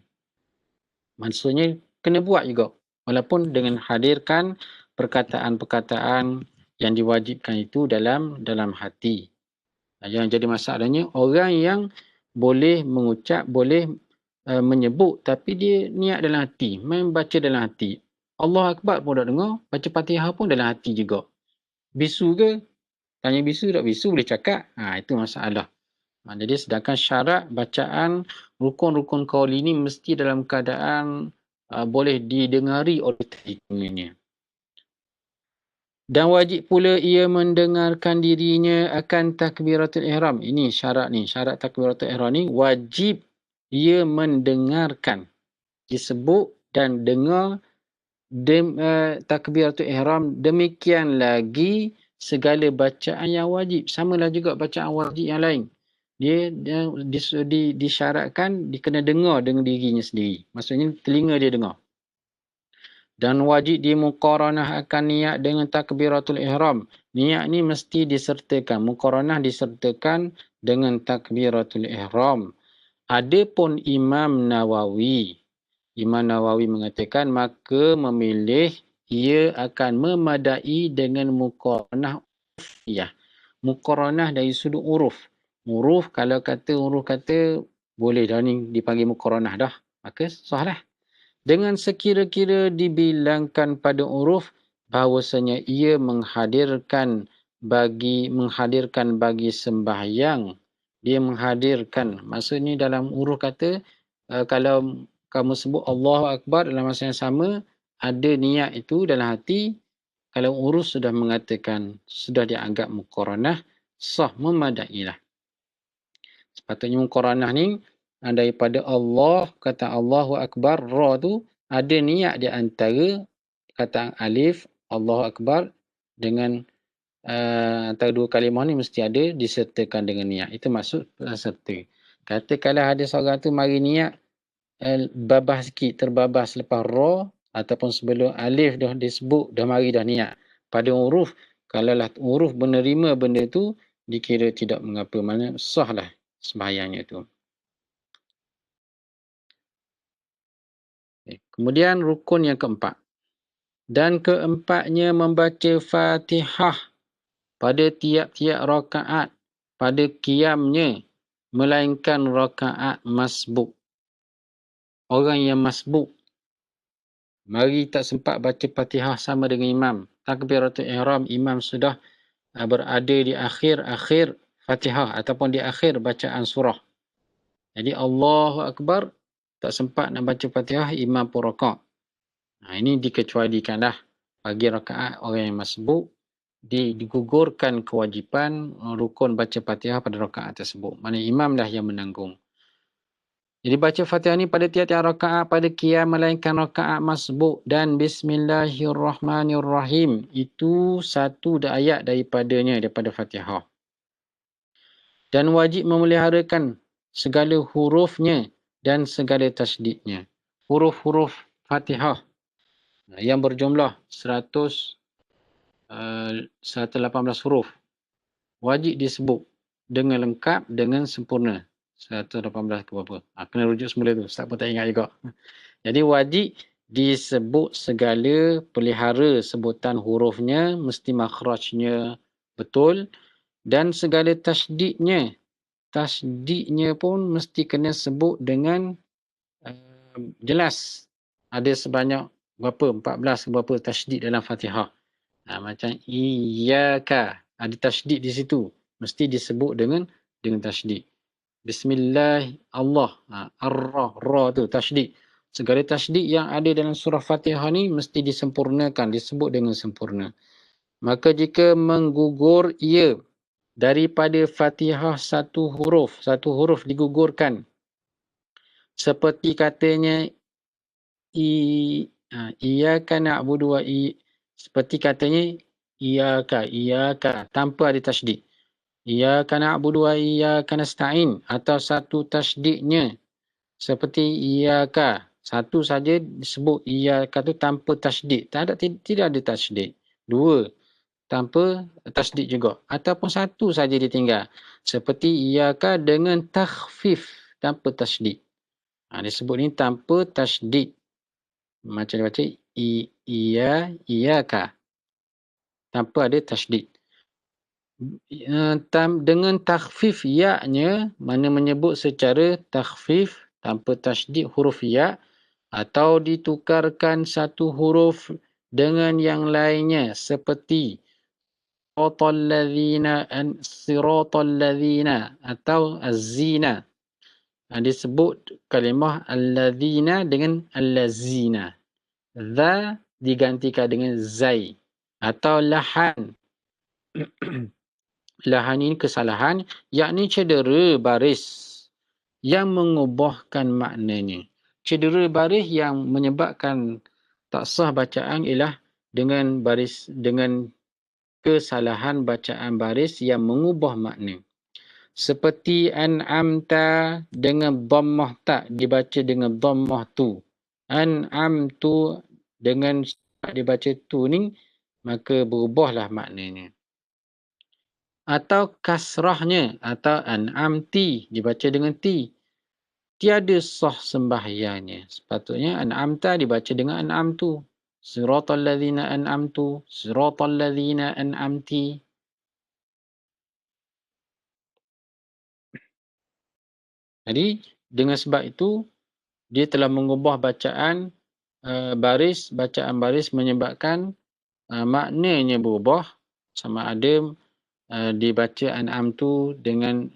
Maksudnya kena buat juga. Walaupun dengan hadirkan perkataan-perkataan yang diwajibkan itu dalam hati. Yang jadi masalahnya orang yang boleh mengucap, boleh menyebut tapi dia niat dalam hati, main baca dalam hati. Allah Akbar pun dah dengar, baca Fatihah pun dalam hati juga. Bisu ke? Tanya bisu tak bisu boleh cakap. Itu masalah. Jadi sedangkan syarat bacaan rukun-rukun qaul ini mesti dalam keadaan boleh didengari oleh telinganya. Dan wajib pula ia mendengarkan dirinya akan takbiratul ihram. Ini syarat ni. Syarat takbiratul ihram ni wajib ia mendengarkan. Disebut dan dengar takbiratul ihram. Demikian lagi segala bacaan yang wajib. Samalah juga bacaan wajib yang lain. Dia disyaratkan dia kena dengar dengan dirinya sendiri. Maksudnya telinga dia dengar. Dan wajib dimuqaranah akan niat dengan takbiratul ihram. Niat ni mesti disertakan. Muqaranah disertakan dengan takbiratul ihram. Adapun Imam Nawawi mengatakan maka memilih ia akan memadai dengan muqaranah urfiyah. Muqaranah dari sudut uruf. Uruf kalau kata boleh dah ni dipanggil muqaranah dah. Maka sahlah. Dengan sekira-kira dibilangkan pada uruf bahawasanya ia menghadirkan bagi sembahyang. Dia menghadirkan. Maksudnya dalam uruf kata kalau kamu sebut Allahu Akbar dalam masa yang sama, ada niat itu dalam hati. Kalau uruf sudah mengatakan, sudah dianggap muqaranah, sah memadailah. Sepatutnya muqaranah ni daripada Allah, kata Allahu Akbar, ra tu ada niat di antara kata alif Allahu Akbar dengan antara dua kalimah ni mesti ada disertakan dengan niat. Itu maksud serta. Katakanlah ada seorang tu mari niat babas sikit, terbabas selepas ra ataupun sebelum alif dah disebut, dah mari dah niat. Pada huruf, kalaulah huruf menerima benda tu, dikira tidak mengapa. Maksudnya sahlah sembahyangnya tu. Kemudian rukun yang keempat. Dan keempatnya membaca Fatihah pada tiap-tiap rakaat pada qiyamnya, melainkan rakaat masbuk. Orang yang masbuk, mari tak sempat baca Fatihah sama dengan imam. Takbiratul ihram, imam sudah berada di akhir Fatihah ataupun di akhir bacaan surah. Jadi Allahu Akbar, tak sempat nak baca Fatihah, imam pun rakaat. Ini dikecualikanlah bagi rakaat orang yang masbuk, digugurkan kewajipan rukun baca Fatihah pada rakaat tersebut. Maksudnya imamlah yang menanggung. Jadi baca Fatihah ni pada tiap-tiap rakaat pada qiyam melainkan rakaat masbuk dan Bismillahirrahmanirrahim. Itu satu ayat daripada Fatihah. Dan wajib memeliharakan segala hurufnya dan segala tasdidnya. huruf-huruf Fatihah yang berjumlah 118 huruf wajib disebut dengan lengkap dengan sempurna. 118 ke berapa? Kena rujuk semula tu. Ustaz pun tak ingat juga. Jadi wajib disebut segala pelihara sebutan hurufnya, mesti makhrajnya betul dan segala tasdidnya. Tasdidnya pun mesti kena sebut dengan jelas. Ada sebanyak berapa? 14 ke berapa tasdid dalam Fatihah. Macam iyyaka. Ada tasdid di situ. Mesti disebut dengan tasdid. Bismillah Allah. Ar-Ra. Ra tu tasdid. Segala tasdid yang ada dalam surah Fatihah ni mesti disempurnakan. Disebut dengan sempurna. Maka jika menggugur ia daripada Fatihah satu huruf digugurkan. Seperti katanya iyyaka na'budu wa seperti katanya iyyaka tanpa ada tasdid. Iyyaka na'budu wa iyyaka nasta'in atau satu tasdidnya seperti iyyaka satu saja disebut iyyaka tu tanpa tasdid. Tidak ada tasdid. Dua tanpa tasdid juga ataupun satu saja ditinggal seperti iyyaka dengan takhfif tanpa tasdid. Disebut ni tanpa tasdid. Macam dia baca iyyaka tanpa ada tasdid. Dengan takhfif ya-nya, mana menyebut secara takhfif tanpa tasdid huruf ya atau ditukarkan satu huruf dengan yang lainnya seperti siratal ladzina atau az-zina. Disebut kalimah alladzina dengan allazina. Za digantikan dengan zai atau lahan. Lahan ini kesalahan, yakni cedera baris yang mengubahkan maknanya. Cedera baris yang menyebabkan tak sah bacaan ialah dengan kesalahan bacaan baris yang mengubah makna. Seperti an'amta dengan dhammah tak dibaca dengan dhammah tu. An'amtu dengan dibaca tu ni maka berubahlah maknanya. Atau kasrahnya atau an'amti dibaca dengan ti. Tiada sah sembahyangnya. Sepatutnya an'amta dibaca dengan an'amtu. Siratal ladzina an'amtu, siratal ladzina an'amti. Jadi dengan sebab itu dia telah mengubah bacaan baris menyebabkan maknanya berubah sama ada dibaca an'amtu dengan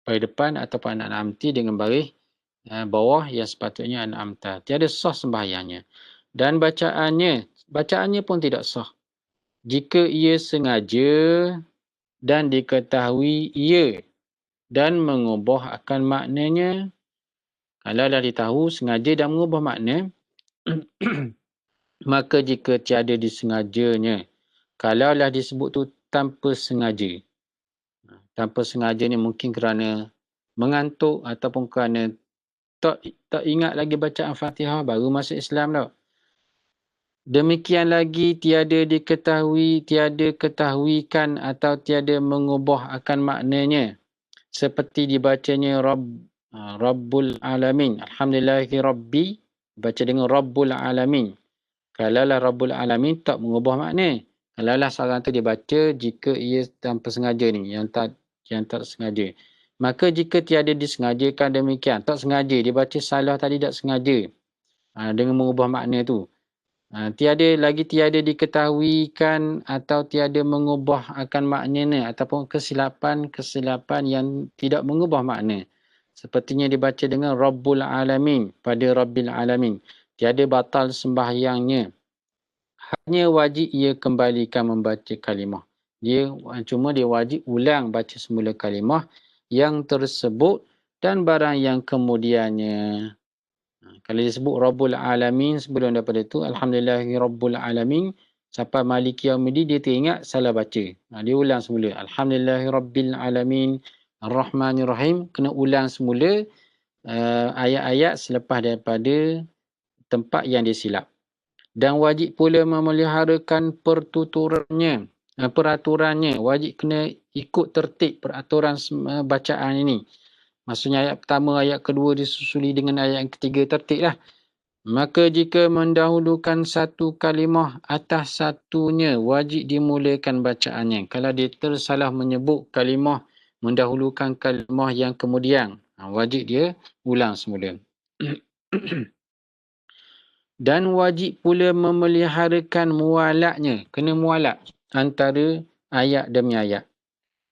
baris depan ataupun an'amti dengan baris bawah yang sepatutnya an'amta. Tiada sah sembahyangnya. Dan bacaannya pun tidak sah. Jika ia sengaja dan diketahui ia dan mengubah akan maknanya. Kalau dah ditahu sengaja dan mengubah makna, maka jika tiada disengajanya, kalaulah disebut tu tanpa sengaja. Tanpa sengaja ni mungkin kerana mengantuk ataupun kerana tak ingat lagi bacaan Fatihah baru masuk Islam tau. Demikian lagi tiada ketahuikan atau tiada mengubah akan maknanya. Seperti dibacanya Rabbul Alamin. Alhamdulillahi Rabbi. Baca dengan Rabbul Alamin. Kalaulah Rabbul Alamin tak mengubah makna. Kalaulah seorang tu dibaca jika ia tanpa sengaja ni. Yang tak sengaja. Maka jika tiada disengajakan demikian. Tak sengaja. Dibaca salah tadi tak sengaja. Dengan mengubah makna tu. Tiada diketahuikan atau tiada mengubah akan maknanya ataupun kesilapan yang tidak mengubah makna. Sepertinya dibaca dengan Rabbul Alamin pada Rabbil Alamin. Tiada batal sembahyangnya. Hanya wajib ia kembalikan membaca kalimah. Dia wajib ulang baca semula kalimah yang tersebut dan barang yang kemudiannya. Kalau disebut Rabbul Alamin sebelum daripada itu Alhamdulillahi Rabbul Alamin sampai Maliki Yaumiddin dia teringat salah baca. Dia ulang semula. Alhamdulillahi Rabbil Alamin Ar-Rahmanir Rahim kena ulang semula ayat-ayat selepas daripada tempat yang disilap. Dan wajib pula memeliharakan peraturannya. Wajib kena ikut tertib peraturan bacaan ini. Maksudnya ayat pertama, ayat kedua disusuli dengan ayat yang ketiga, tertib lah. Maka jika mendahulukan satu kalimah atas satunya, wajib dimulakan bacaannya. Kalau dia tersalah menyebut kalimah, mendahulukan kalimah yang kemudian, wajib dia ulang semula. Dan wajib pula memeliharakan mualaknya. Kena mualak antara ayat demi ayat.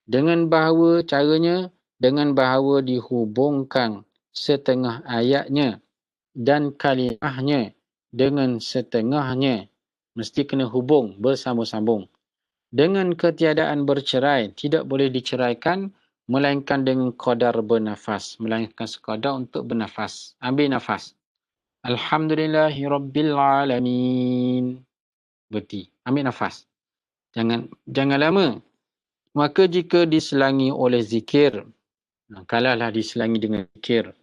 Dengan bahawa caranya, dengan bahawa dihubungkan setengah ayatnya dan kalimahnya dengan setengahnya. Mesti kena hubung, bersambung-sambung. Dengan ketiadaan bercerai, tidak boleh diceraikan, melainkan dengan qadar bernafas. Melainkan sekadar untuk bernafas. Ambil nafas. Alhamdulillahirrabbilalamin. Berhenti. Ambil nafas. Jangan lama. Maka jika diselangi oleh zikir, kalahlah diselangi dengan zikir.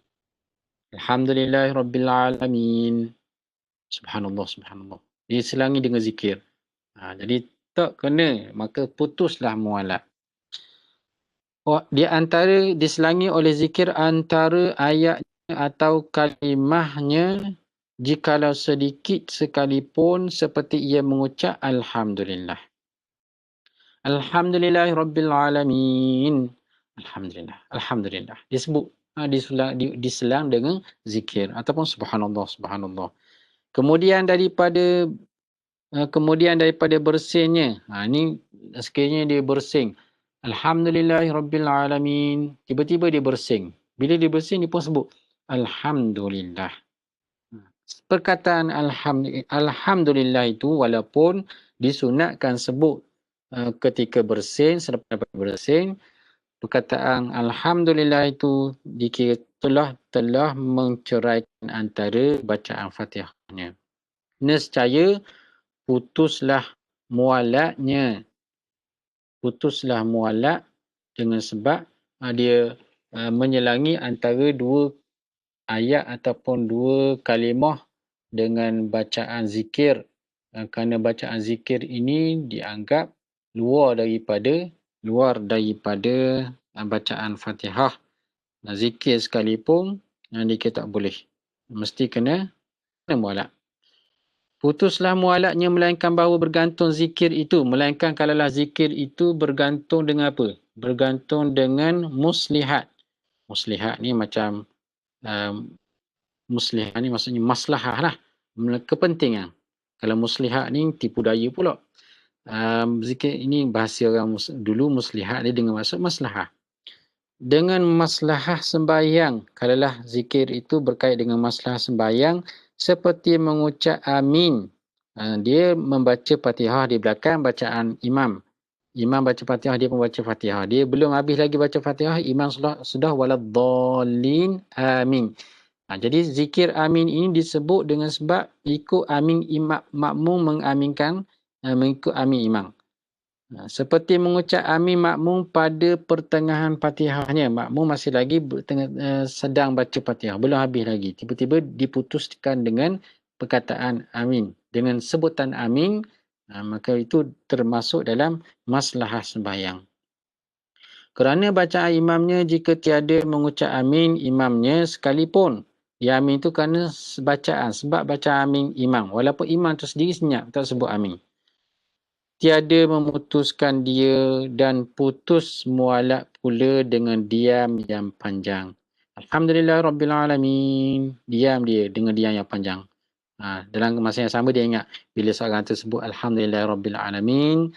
Alhamdulillahirrabbilalamin. Subhanallah, subhanallah. Diselangi dengan zikir. Jadi tak kena, maka putuslah mualak. Di antara diselangi oleh zikir antara ayatnya atau kalimahnya, jikalau sedikit sekalipun seperti ia mengucap Alhamdulillah. Alhamdulillahirrabbilalamin. Alhamdulillah. Alhamdulillah. Disebut, diselang dengan zikir ataupun subhanallah, subhanallah. Kemudian daripada bersihnya, ini sekiranya dia bersing, Alhamdulillahirrabbilalamin, tiba-tiba dia bersing. Bila dia bersing, dia pun sebut Alhamdulillah. Perkataan Alhamdulillah itu walaupun disunatkan sebut ketika bersing, selepas bersing, perkataan Alhamdulillah itu dikira telah menceraikan antara bacaan Fatihahnya. Nescaya putuslah mualaknya. Putuslah mualak dengan sebab dia menyelangi antara dua ayat ataupun dua kalimah dengan bacaan zikir. Kerana bacaan zikir ini dianggap luar daripada bacaan Fatihah. Zikir sekalipun dia tak boleh. Mesti kena mualak. Putuslah mualaknya melainkan bahawa bergantung zikir itu. Melainkan kalaulah zikir itu bergantung dengan apa? Bergantung dengan muslihat. Muslihat ni macam muslihat ni maksudnya maslahah lah. Kepentingan. Kalau muslihat ni tipu daya pula. Zikir ini bahasa orang dulu, muslihat dia dengan maksud maslahah. Dengan maslahah sembahyang. Kalaulah zikir itu berkait dengan maslahah sembahyang, seperti mengucap amin. Dia membaca Fatihah di belakang bacaan imam. Imam baca Fatihah, dia pun baca Fatihah. Dia belum habis lagi baca Fatihah, imam sudah waladdallin amin. Jadi zikir amin ini disebut dengan sebab ikut amin imam, makmum mengaminkan, mengikut amin imam. Seperti mengucap amin makmum pada pertengahan Fatihahnya. Makmum masih lagi sedang baca Fatihah. Belum habis lagi. Tiba-tiba diputuskan dengan perkataan amin. Dengan sebutan amin, maka itu termasuk dalam maslahah sembahyang. Kerana bacaan imamnya jika tiada mengucap amin imamnya sekalipun. Ya amin itu kerana bacaan. Sebab bacaan amin imam. Walaupun imam itu sendiri senyap, tak sebut amin. Tiada memutuskan dia dan putus mualak pula dengan diam yang panjang. Alhamdulillahirrabbilalamin. Diam dia dengan diam yang panjang. Dalam masa yang sama dia ingat bila seorang tersebut Alhamdulillahirrabbilalamin,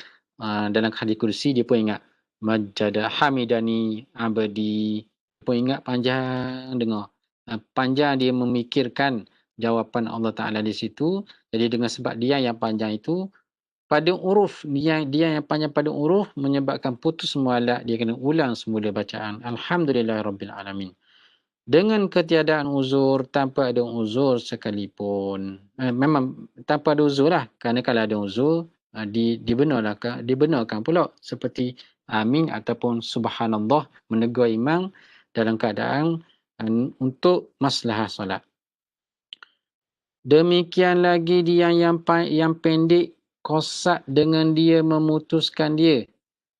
dalam hadis kursi dia pun ingat Majada hamidani abadi. Dia pun ingat panjang dengar. Panjang dia memikirkan jawapan Allah Ta'ala di situ. Jadi dengan sebab dia yang panjang itu, pada huruf, dia yang panjang pada huruf menyebabkan putus mualak, dia kena ulang semula bacaan Alhamdulillahirrabbilalamin. Dengan ketiadaan uzur, tanpa ada uzur sekalipun. Memang tanpa ada uzur lah. Kerana kalau ada uzur, dibenarkan pula. Seperti amin ataupun subhanallah, menegur imam dalam keadaan untuk maslahah solat. Demikian lagi dia yang pendek, kosak dengan dia memutuskan dia.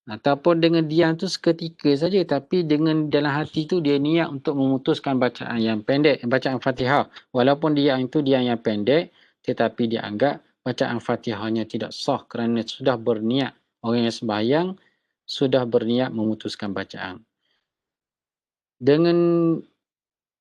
Ataupun dengan diam tu seketika saja, tapi dengan dalam hati tu dia niat untuk memutuskan bacaan yang pendek, bacaan Fatihah. Walaupun diam itu diam yang pendek, tetapi dia anggap bacaan Fatihahnya tidak sah kerana sudah berniat. Orang yang sembahyang sudah berniat memutuskan bacaan. Dengan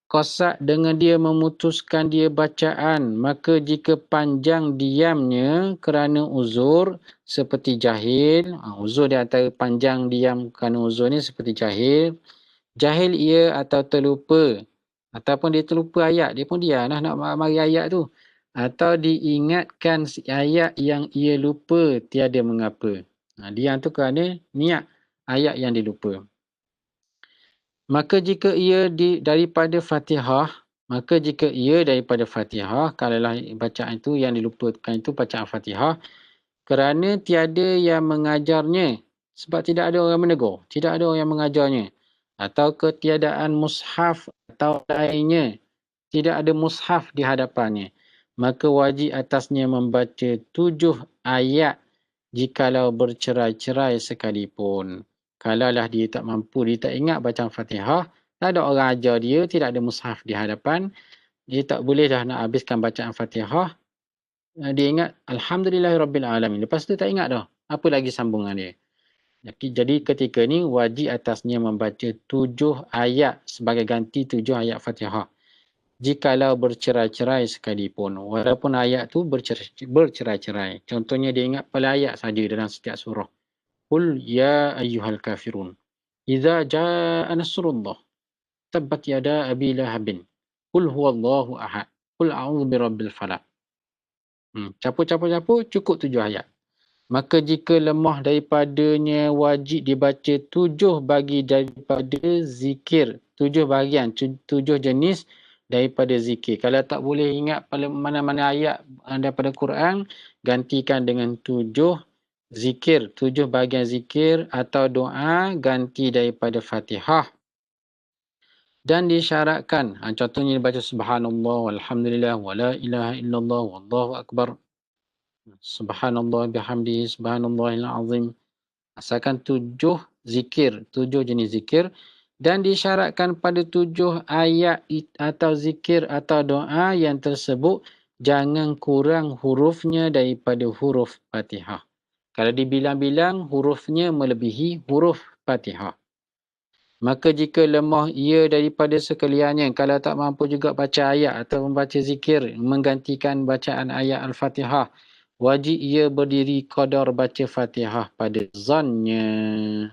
kosak dengan dia memutuskan dia bacaan, maka jika panjang diamnya kerana uzur seperti jahil, uzur di antara panjang diam kerana uzur ni seperti jahil ia atau terlupa, ataupun dia terlupa ayat, dia pun diamlah nak mari ayat tu, atau diingatkan ayat yang ia lupa tiada mengapa. Diam tu kerana niat ayat yang dilupa. Maka jika ia daripada Fatihah, kalaulah bacaan itu yang dilupakan itu bacaan Fatihah, kerana tiada yang mengajarnya, sebab tidak ada orang menegur, tidak ada orang yang mengajarnya, atau ketiadaan mushaf atau lainnya, tidak ada mushaf di hadapannya, maka wajib atasnya membaca 7 ayat jikalau bercerai-cerai sekalipun. Kalaulah dia tak mampu, dia tak ingat bacaan Fatihah, tak ada orang ajar dia, tidak ada mushaf di hadapan, dia tak boleh dah nak habiskan bacaan Fatihah, dia ingat Alhamdulillahirrabbilalamin. Lepas tu tak ingat dah. Apa lagi sambungan dia? Jadi ketika ni wajib atasnya membaca 7 ayat sebagai ganti 7 ayat Fatihah. Jikalau bercerai-cerai sekalipun. Walaupun ayat tu bercerai-cerai. Contohnya dia ingat pada ayat saja dalam setiap surah. Qul ya ayyuhal kafirun. Iza ja'a nasrullah. Tabbat yada abi lahabin. Qul huwallahu ahad. Qul a'udhu birabbil falak. Capur-capur-capur cukup 7 ayat. Maka jika lemah daripadanya wajib dibaca 7 bagi daripada zikir. 7 bahagian, 7 jenis daripada zikir. Kalau tak boleh ingat mana-mana ayat daripada Quran, gantikan dengan 7 zikir. 7 bahagian zikir atau doa ganti daripada Fatihah. Dan disyaratkan, contohnya dibaca subhanallah walhamdulillah wala ilaha illallah wallahu akbar. Subhanallah bihamdihi subhanallahil azim. Asalkan 7 zikir, 7 jenis zikir, dan disyaratkan pada 7 ayat atau zikir atau doa yang tersebut jangan kurang hurufnya daripada huruf Fatihah. Kalau dibilang-bilang hurufnya melebihi huruf Fatihah. Maka jika lemah ia daripada sekaliannya, kalau tak mampu juga baca ayat atau membaca zikir menggantikan bacaan ayat Al-Fatihah, wajib ia berdiri qadar baca Fatihah pada zannya.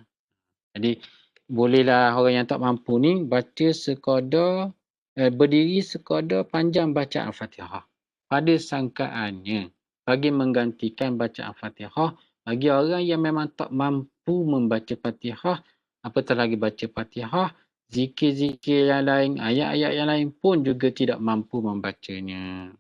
Jadi bolehlah orang yang tak mampu ni baca sekadar berdiri sekadar panjang bacaan Fatihah pada sangkaannya, bagi menggantikan bacaan Fatihah bagi orang yang memang tak mampu membaca Fatihah, apatah lagi baca Fatihah, zikir-zikir yang lain, ayat-ayat yang lain pun juga tidak mampu membacanya.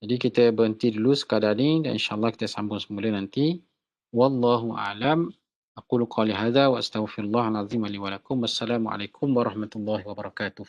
Jadi kita berhenti dulu sekadar ni dan insya-Allah kita sambung semula nanti. Wallahu a'lam. Aqulu qali hadza wa astaghfirullahal azim li wa lakum. Wassalamualaikum warahmatullahi wabarakatuh.